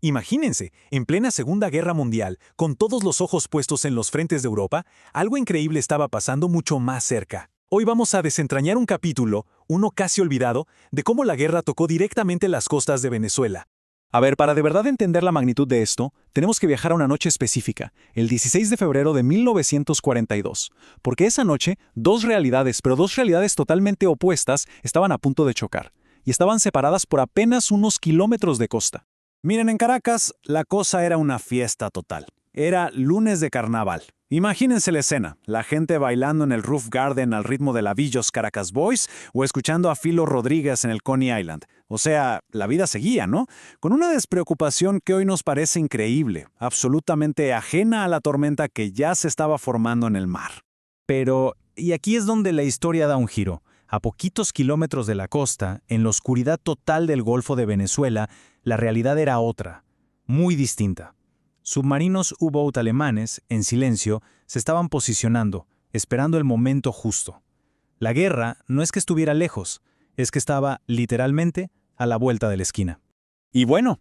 Imagínense, en plena Segunda Guerra Mundial, con todos los ojos puestos en los frentes de Europa, algo increíble estaba pasando mucho más cerca. Hoy vamos a desentrañar un capítulo, uno casi olvidado, de cómo la guerra tocó directamente las costas de Venezuela. A ver, para de verdad entender la magnitud de esto, tenemos que viajar a una noche específica, el 16 de febrero de 1942, porque esa noche, dos realidades totalmente opuestas, estaban a punto de chocar, y estaban separadas por apenas unos kilómetros de costa. Miren, en Caracas, la cosa era una fiesta total. Era lunes de carnaval. Imagínense la escena, la gente bailando en el Roof Garden al ritmo de la Villos Caracas Boys o escuchando a Filo Rodríguez en el Coney Island. O sea, la vida seguía, ¿no? Con una despreocupación que hoy nos parece increíble, absolutamente ajena a la tormenta que ya se estaba formando en el mar. Pero, y aquí es donde la historia da un giro. A poquitos kilómetros de la costa, en la oscuridad total del Golfo de Venezuela, la realidad era otra, muy distinta. Submarinos U-boat alemanes, en silencio, se estaban posicionando, esperando el momento justo. La guerra no es que estuviera lejos, es que estaba, literalmente, a la vuelta de la esquina. Y bueno,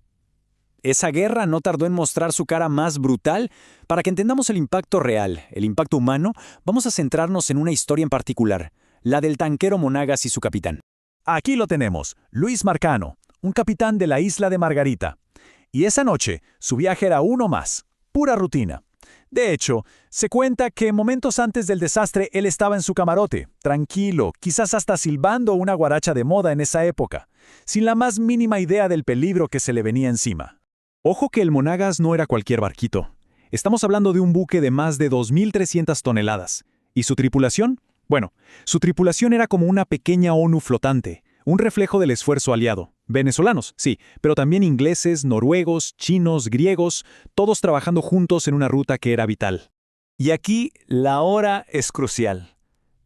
esa guerra no tardó en mostrar su cara más brutal. Para que entendamos el impacto real, el impacto humano, vamos a centrarnos en una historia en particular, la del tanquero Monagas y su capitán. Aquí lo tenemos, Luis Marcano, un capitán de la isla de Margarita. Y esa noche, su viaje era uno más, pura rutina. De hecho, se cuenta que momentos antes del desastre él estaba en su camarote, tranquilo, quizás hasta silbando una guaracha de moda en esa época, sin la más mínima idea del peligro que se le venía encima. Ojo que el Monagas no era cualquier barquito. Estamos hablando de un buque de más de 2.300 toneladas. ¿Y su tripulación? Bueno, su tripulación era como una pequeña ONU flotante, un reflejo del esfuerzo aliado. Venezolanos, sí, pero también ingleses, noruegos, chinos, griegos, todos trabajando juntos en una ruta que era vital. Y aquí la hora es crucial.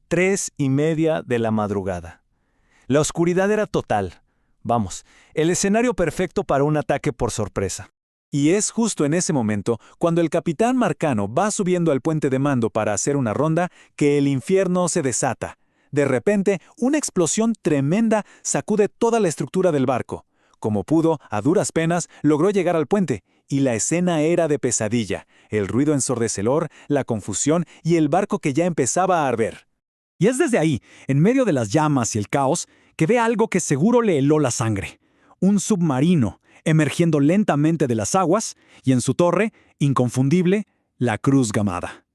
3:30 de la madrugada. La oscuridad era total. Vamos, el escenario perfecto para un ataque por sorpresa. Y es justo en ese momento, cuando el capitán Marcano va subiendo al puente de mando para hacer una ronda, que el infierno se desata. De repente, una explosión tremenda sacude toda la estructura del barco. Como pudo, a duras penas, logró llegar al puente, y la escena era de pesadilla, el ruido ensordecedor, la confusión y el barco que ya empezaba a arder. Y es desde ahí, en medio de las llamas y el caos, que ve algo que seguro le heló la sangre. Un submarino, emergiendo lentamente de las aguas, y en su torre, inconfundible, la Cruz Gamada.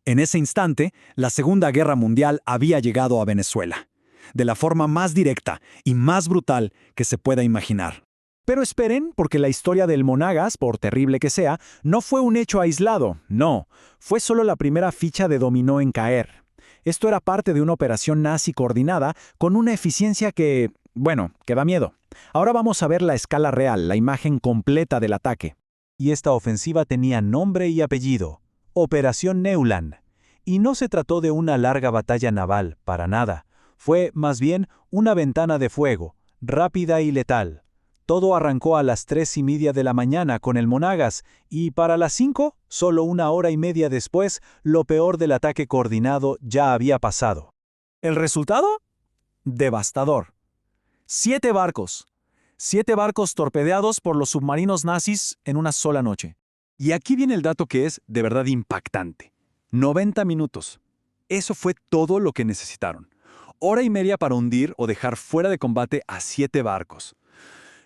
En ese instante, la Segunda Guerra Mundial había llegado a Venezuela, de la forma más directa y más brutal que se pueda imaginar. Pero esperen, porque la historia del Monagas, por terrible que sea, no fue un hecho aislado, no, fue solo la primera ficha de dominó en caer. Esto era parte de una operación nazi coordinada con una eficiencia que da miedo. Ahora vamos a ver la escala real, la imagen completa del ataque. Y esta ofensiva tenía nombre y apellido: Operación Neuland. Y no se trató de una larga batalla naval, para nada. Fue, más bien, una ventana de fuego, rápida y letal. Todo arrancó a las 3:30 de la mañana con el Monagas, y para las 5, solo una hora y media después, lo peor del ataque coordinado ya había pasado. ¿El resultado? Devastador. 7 barcos. 7 barcos torpedeados por los submarinos nazis en una sola noche. Y aquí viene el dato que es de verdad impactante. 90 minutos. Eso fue todo lo que necesitaron. Hora y media para hundir o dejar fuera de combate a 7 barcos.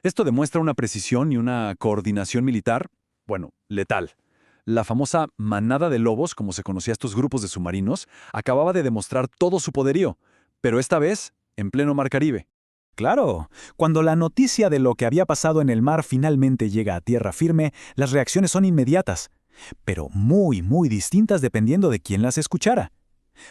Esto demuestra una precisión y una coordinación militar, letal. La famosa manada de lobos, como se conocía a estos grupos de submarinos, acababa de demostrar todo su poderío, pero esta vez en pleno Mar Caribe. Claro, cuando la noticia de lo que había pasado en el mar finalmente llega a tierra firme, las reacciones son inmediatas, pero muy, muy distintas dependiendo de quién las escuchara.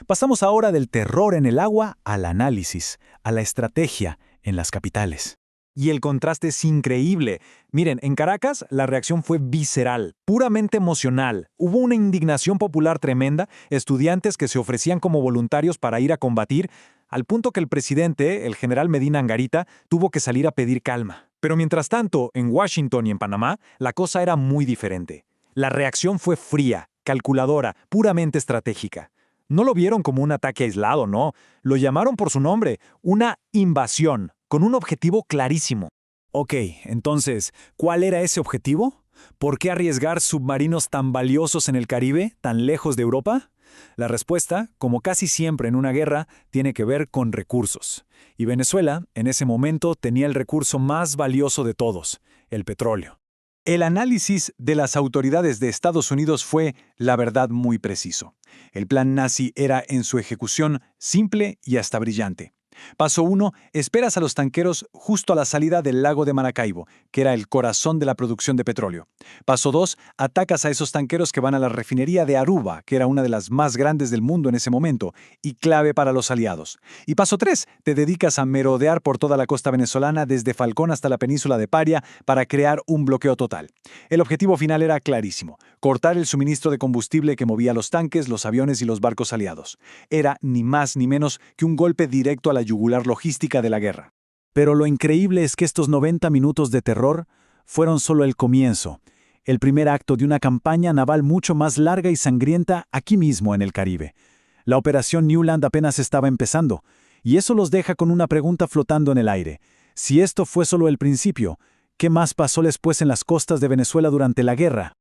Pasamos ahora del terror en el agua al análisis, a la estrategia en las capitales. Y el contraste es increíble. Miren, en Caracas la reacción fue visceral, puramente emocional. Hubo una indignación popular tremenda, estudiantes que se ofrecían como voluntarios para ir a combatir, al punto que el presidente, el general Medina Angarita, tuvo que salir a pedir calma. Pero mientras tanto, en Washington y en Panamá, la cosa era muy diferente. La reacción fue fría, calculadora, puramente estratégica. No lo vieron como un ataque aislado, no. Lo llamaron por su nombre, una invasión, con un objetivo clarísimo. Ok, entonces, ¿cuál era ese objetivo? ¿Por qué arriesgar submarinos tan valiosos en el Caribe, tan lejos de Europa? La respuesta, como casi siempre en una guerra, tiene que ver con recursos. Y Venezuela, en ese momento, tenía el recurso más valioso de todos, el petróleo. El análisis de las autoridades de Estados Unidos fue, la verdad, muy preciso. El plan nazi era, en su ejecución, simple y hasta brillante. Paso 1. Esperas a los tanqueros justo a la salida del lago de Maracaibo, que era el corazón de la producción de petróleo. Paso 2. Atacas a esos tanqueros que van a la refinería de Aruba, que era una de las más grandes del mundo en ese momento, y clave para los aliados. Y paso 3. Te dedicas a merodear por toda la costa venezolana desde Falcón hasta la península de Paria para crear un bloqueo total. El objetivo final era clarísimo: cortar el suministro de combustible que movía los tanques, los aviones y los barcos aliados. Era ni más ni menos que un golpe directo a la yugular logística de la guerra. Pero lo increíble es que estos 90 minutos de terror fueron solo el comienzo, el primer acto de una campaña naval mucho más larga y sangrienta aquí mismo en el Caribe. La operación Newland apenas estaba empezando, y eso los deja con una pregunta flotando en el aire. Si esto fue solo el principio, ¿qué más pasó después en las costas de Venezuela durante la guerra?